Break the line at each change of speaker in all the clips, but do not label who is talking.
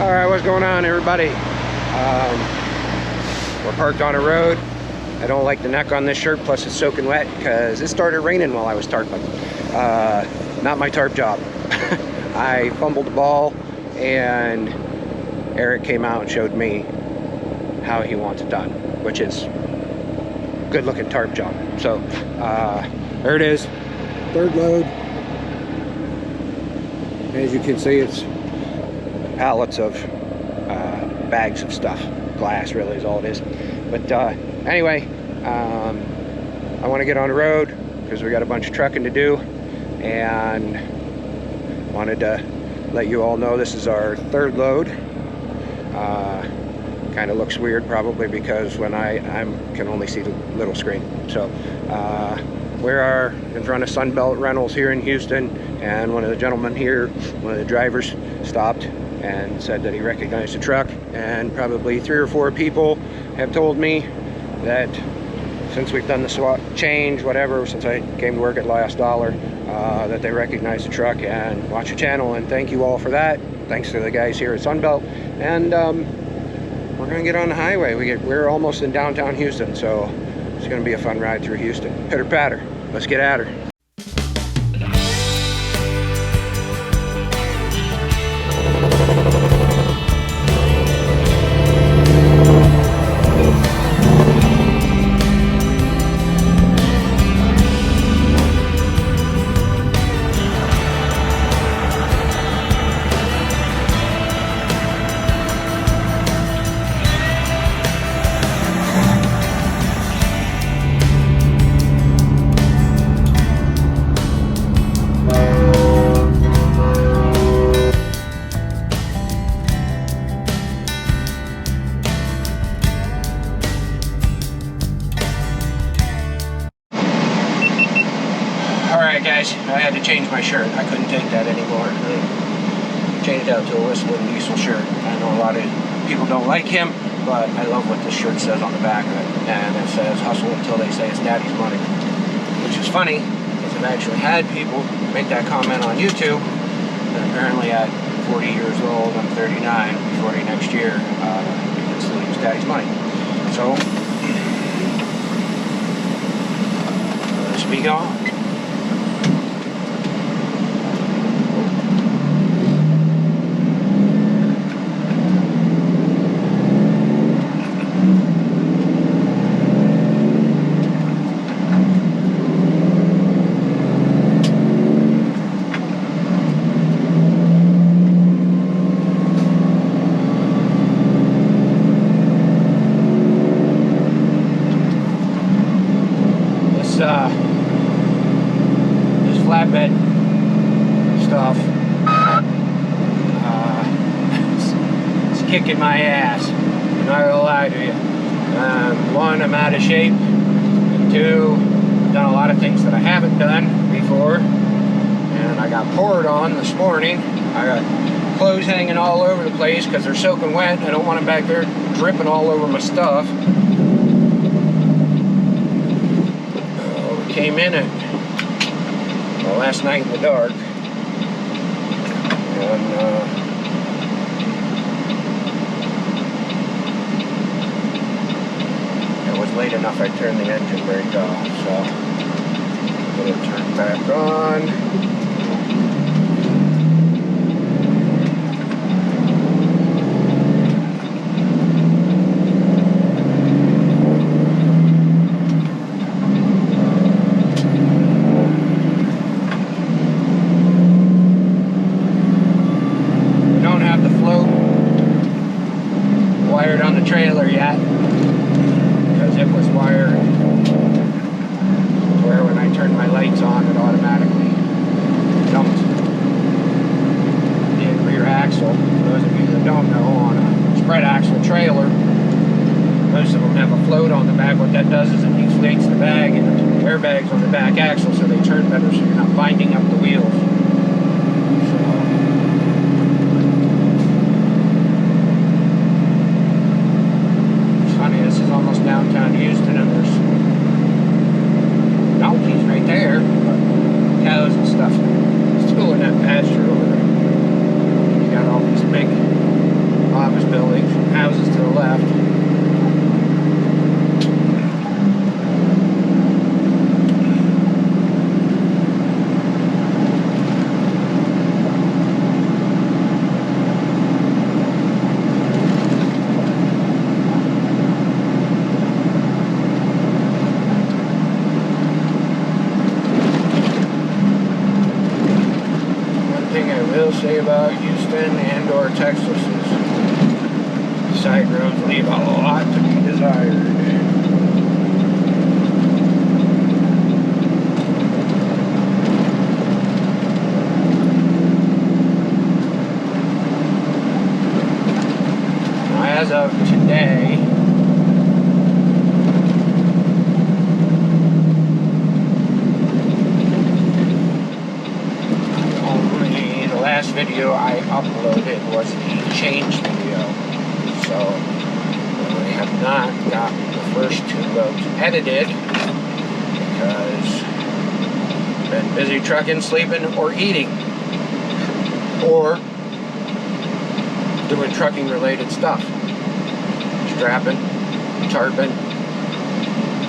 Alright, what's going on, everybody? We're parked on a road. I don't like the neck on this shirt, plus it's soaking wet because it started raining while I was tarping. Not my tarp job. I fumbled the ball and Eric came out and showed me how he wants it done, which is good looking tarp job. So there it is, third load. As you can see, it's pallets of bags of stuff. Glass really is all it is. But anyway, I want to get on the road because we got a bunch of trucking to do, and wanted to let you all know this is our third load. Kind of looks weird probably because when I can only see the little screen. So we are in front of Sunbelt Rentals here in Houston, and one of the gentlemen here, one of the drivers, stopped and said that he recognized the truck, and probably 3 or 4 people have told me that since we've done the swap change, whatever, since I came to work at Last Dollar, that they recognize the truck and watch the channel, and thank you all for that. Thanks to the guys here at Sunbelt. And we're gonna get on the highway. We're almost in downtown Houston, so it's gonna be a fun ride through Houston. Pitter patter, let's get at her. Alright guys, I had to change my shirt. I couldn't take that anymore. I changed out to a Whistling Diesel shirt. I know a lot of people don't like him, but I love what this shirt says on the back of it. And it says, hustle until they say it's daddy's money. Which is funny, because I've actually had people make that comment on YouTube. And apparently at 40 years old, I'm 39, 40 next year, you can still use daddy's money. So, let's be gone. This flatbed stuff, it's kicking my ass. I'm not gonna lie to you. One, I'm out of shape. And 2, I've done a lot of things that I haven't done before. And I got poured on this morning. I got clothes hanging all over the place because they're soaking wet. I don't want them back there dripping all over my stuff. Came in at last night in the dark, and it was late enough I turned the engine brake off, so I'm going to turn it back on. On the trailer yet, because it was wired where when I turned my lights on it automatically dumped the rear axle. For those of you that don't know, on a spread axle trailer, most of them have a float on the back. What that does is it deflates the bag and the airbags on the back axle so they turn better, so you're not binding up the wheels. Almost downtown Houston, and there's donkeys right there, but cows and stuff still in that pasture over there. You got all these big say about Houston and or Texas is side roads leave a lot to be desired. As of today, the last video I uploaded was the change video, so I have not gotten the first 2 loads edited because I've been busy trucking, sleeping, or eating, or doing trucking related stuff. Strapping, tarping,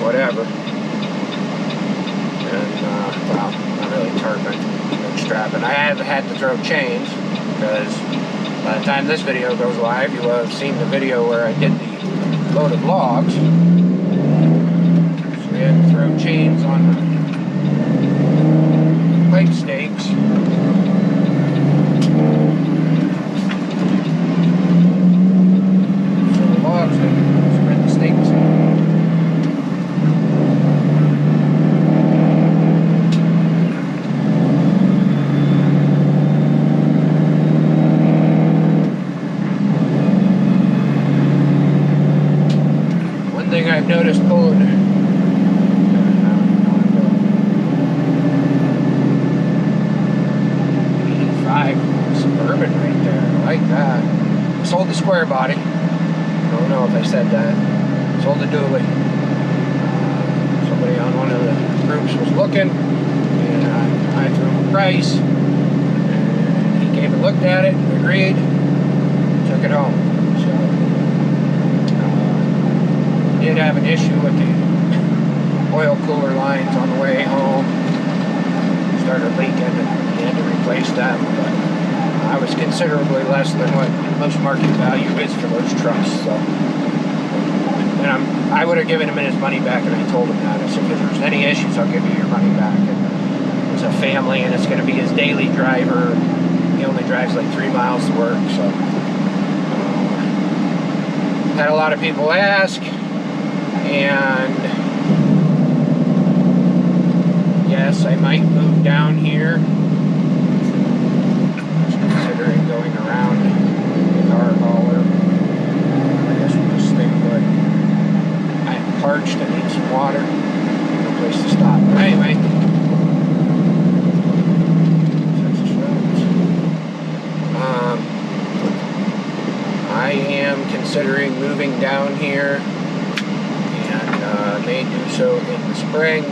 whatever. And, well, not really tarping, but strapping. I have had to throw chains because by the time this video goes live, you will have seen the video where I did the load of logs. So we had to throw chains on the pipe stakes. Spread the stakes. One thing I've noticed pulling 85 Suburban right there. I like that. Sold the square body. I don't know if I said that. Sold the dually. Somebody on one of the groups was looking, and I threw him a price. And he came and looked at it, agreed, took it home. So, did have an issue with the oil cooler lines on the way home. Started leaking, and he had to replace them. But I was considerably less than what most market value is for those trucks. So, and I would have given him his money back, and I told him that. I said, if there's any issues, I'll give you your money back. And it was a family, and it's going to be his daily driver. He only drives like 3 miles to work. So, had a lot of people ask, and yes, I might move down here. Considering going around the car hauler. I guess we'll just stay put. I'm parched, I need some water. No place to stop. But anyway. I am considering moving down here, and may do so in the spring.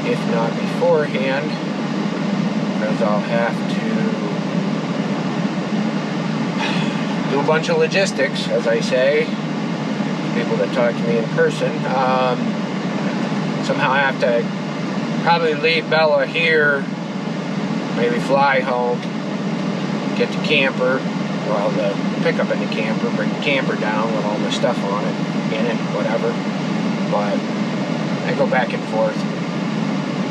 If not beforehand, because I'll have to do a bunch of logistics, as I say, people that talk to me in person. Somehow I have to probably leave Bella here, maybe fly home, get the camper, well, the pickup in the camper, bring the camper down with all my stuff on it, in it, whatever. But I go back and forth.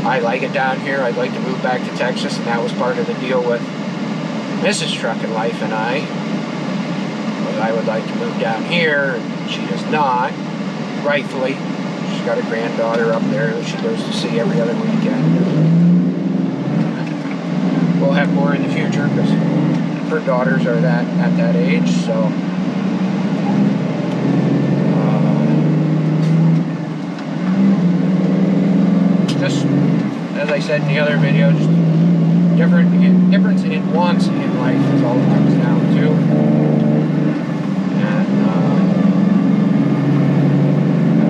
I like it down here. I'd like to move back to Texas, and that was part of the deal with Mrs. Truckin' Life and I. But I would like to move down here, and she does not, rightfully. She's got a granddaughter up there that she goes to see every other weekend. We'll have more in the future because her daughters are at that age, so. Just, as I said in the other video, just difference in wants in life is all it comes down to. And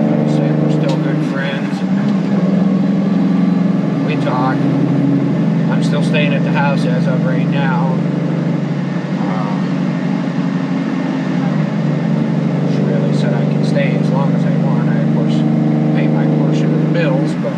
like I said, we're still good friends. We talk. I'm still staying at the house as of right now. She really said I can stay as long as I want. I, of course, pay my portion of the bills, but.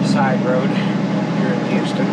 Side road here in Houston.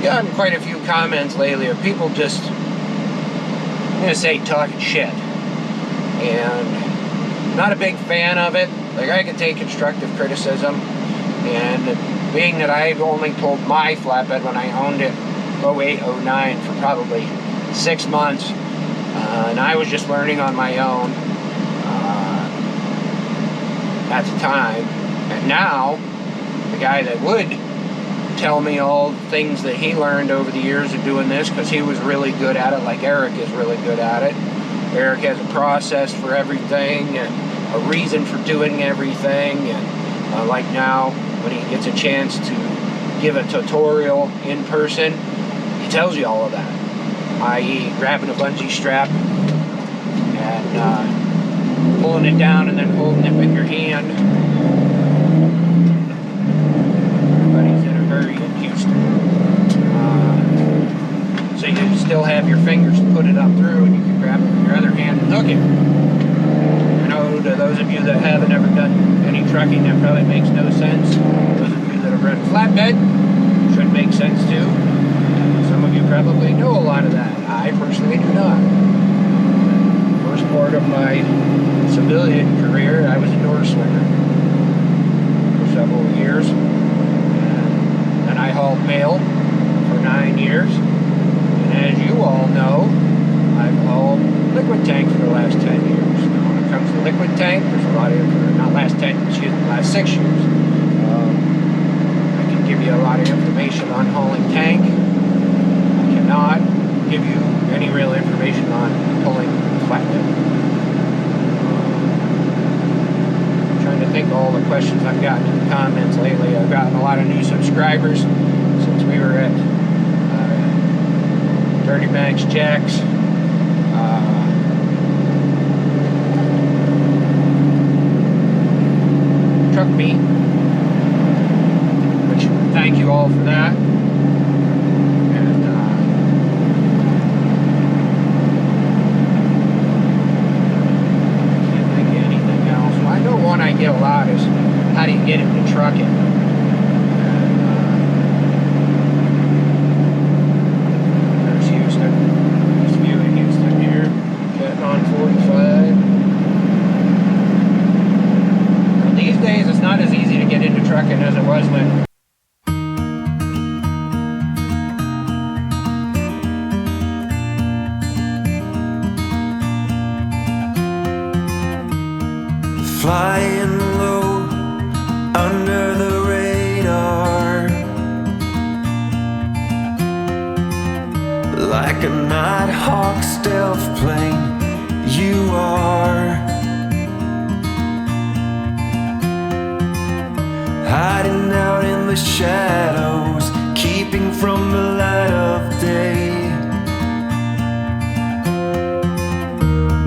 gotten quite a few comments lately of people just, I'm going to say, talking shit. And not a big fan of it. Like, I can take constructive criticism. And being that I've only pulled my flatbed when I owned it 08, 09 for probably 6 months. And I was just learning on my own at the time. And now, the guy that would tell me all the things that he learned over the years of doing this, because he was really good at it, like Eric is really good at it. Eric has a process for everything and a reason for doing everything. And like now, when he gets a chance to give a tutorial in person, he tells you all of that, i.e. grabbing a bungee strap and pulling it down and then holding it with your hand. Everybody's in a hurry in Houston. So you still have your fingers to put it up through, and you can grab it with your other hand and hook it. I know to those of you that haven't ever done any trucking, that probably makes no sense. Those of you that have run flatbed, should make sense too. Some of you probably know a lot of that. I personally do not. First part of my civilian career, I was a door swinger for several years. And I hauled mail for 9 years. And as you all know, I've hauled liquid tank for the last 10 years. Now, when it comes to liquid tank, there's a lot of, not last 10, excuse me, last 6 years. I can give you a lot of information on hauling tank. I cannot give you any real information on pulling flatbed. Trying to think of all the questions I've gotten in the comments lately. I've gotten a lot of new subscribers since we were at Dirty Max Jack's. Truck meet, which thank you all for that. And can't think of anything else. Well, I know one I get a lot is, how do you get into trucking? And there's Houston. There's a view of Houston here, getting on 45. These days, it's not as easy to get into trucking as it was when
flying low under the radar, like a Nighthawk stealth plane. You are hiding out in the shadows, keeping from the light of day.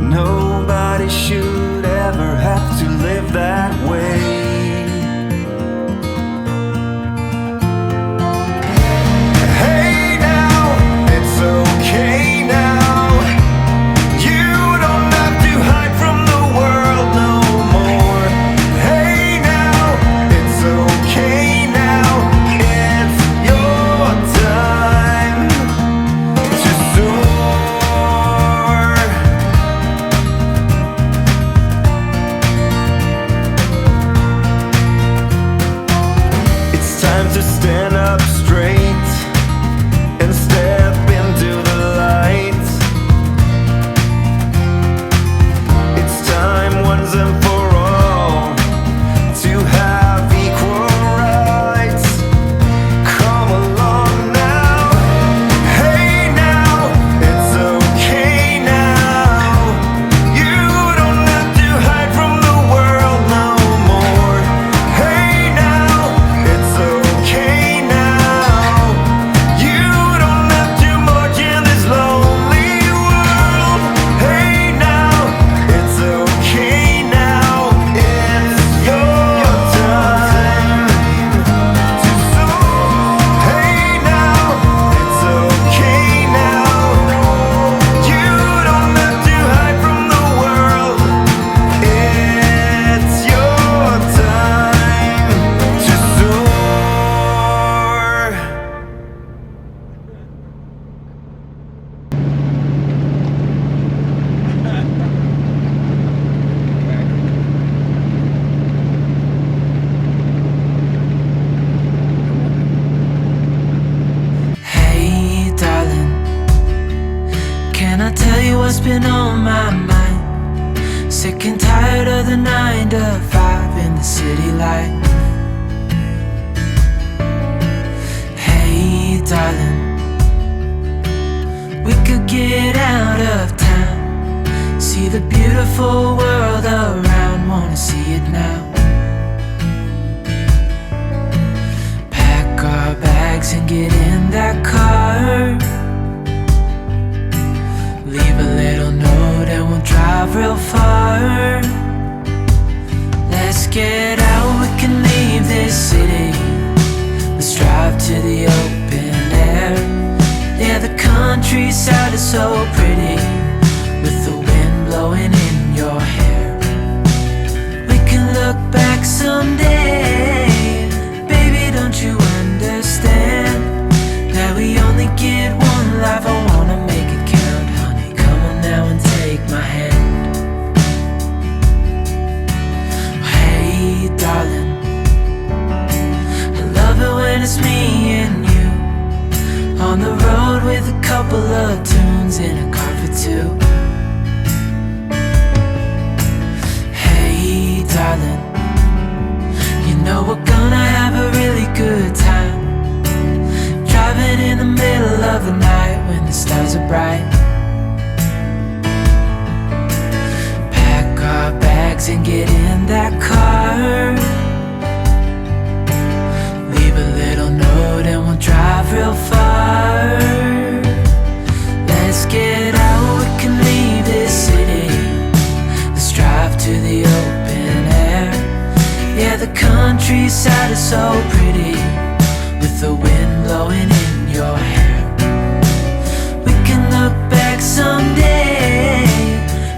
Nobody should ever have to live that way. Hey now, it's okay now. You don't have to hide from the world no more. Hey now, it's okay now. It's your time. what's been on my mind. Sick and tired of the 9 to 5 in the city life. Hey darling, we could get out of town, see the beautiful world around, wanna see it now. Pack our bags and get in that car, leave a little note and we'll drive real far. Let's get out, we can leave this city. Let's drive to the open air. Yeah, the countryside is so pretty, with the wind blowing in your hair. We can look back someday. Baby, don't you understand that we only get one life? I wanna make it count, honey. Come on now and take my hand. Hey darling, I love it when it's me and you, on the road with a couple of tunes in a car for two. Hey darling, you know we're gonna have a really good time, driving in the middle of the night when the stars are bright. Pack our bags and get in that car, leave a little note and we'll drive real far. Let's get out, we can leave this city. Let's drive to the open air. Yeah, the countryside is so pretty, with the wind blowing in your hair. We can look back someday.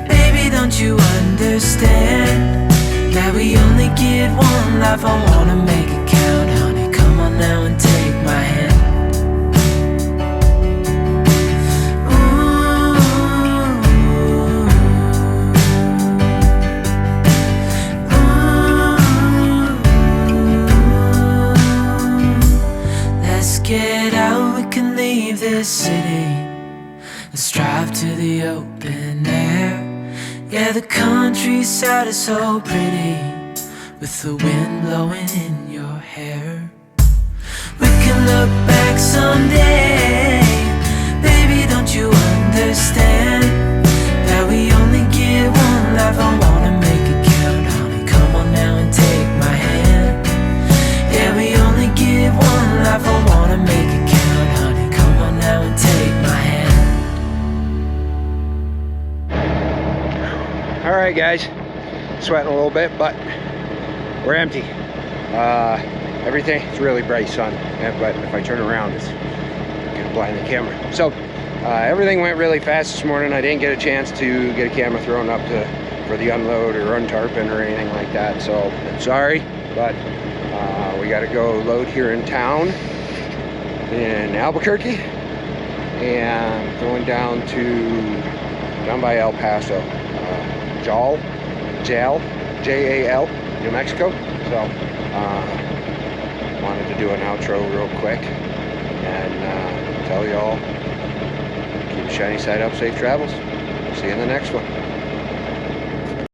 Baby, don't you understand that we only get one life? I wanna make it count, honey. Come on now and take my hand. Get out, we can leave this city. Let's drive to the open air. Yeah, the countryside is so pretty, with the wind blowing in your hair. We can look back someday. Baby, don't you understand that we only get one life? I wanna make it count, honey. Come on now and take my hand. Yeah, we only get one life. I wanna make it count, honey. Come on now and take my hand.
Alright guys, sweating a little bit, but we're empty. Everything's really bright sun, but if I turn around it's gonna blind the camera. So everything went really fast this morning. I didn't get a chance to get a camera thrown up for the unload or untarping or anything like that, so I'm sorry, but we got to go load here in town in Albuquerque and going down by El Paso, J-A-L, New Mexico. So wanted to do an outro real quick and tell y'all, keep a shiny side up, safe travels. See you in the next one.